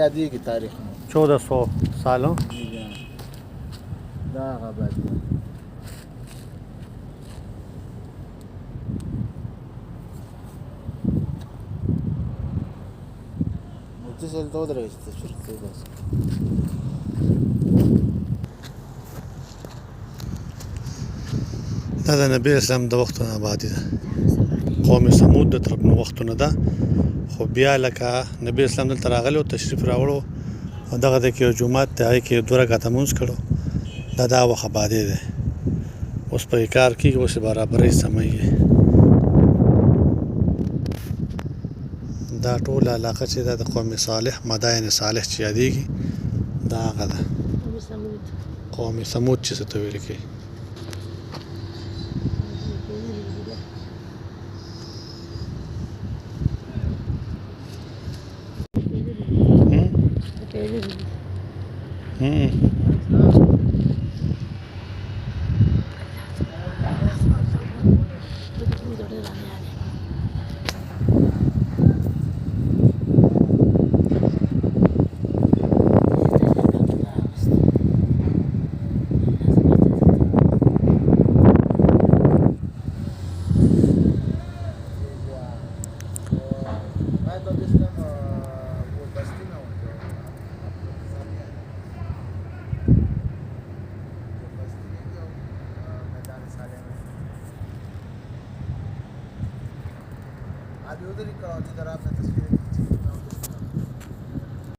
یادېږي تاریخ مو 1400 سالو دا هغه آبادي وه. مفتي صاحب ته ودرېږه چې تصویر ته وباسي. دا د نبی اسلام د وختونو آبادي ده قوم ثمود د طرف نو وختونه ده خو بیا لکه نبی اسلام دلته راغلی او تشریف راوړو او دغه د کې یو جومات دی هغې کې 2 رکعته لمونځ کړو دا وخت آبادي دی اوس پرې کار کېږي اوس یې برابرۍ سموي دا ټوله علاقه چې دا د قوم صالح مداین صالح چې یادېږي دا هغه ده قوم ثمود چې څه ته ویل کېږي ابھی ادھر ہی کراؤ جدھر آپ نے تصویریں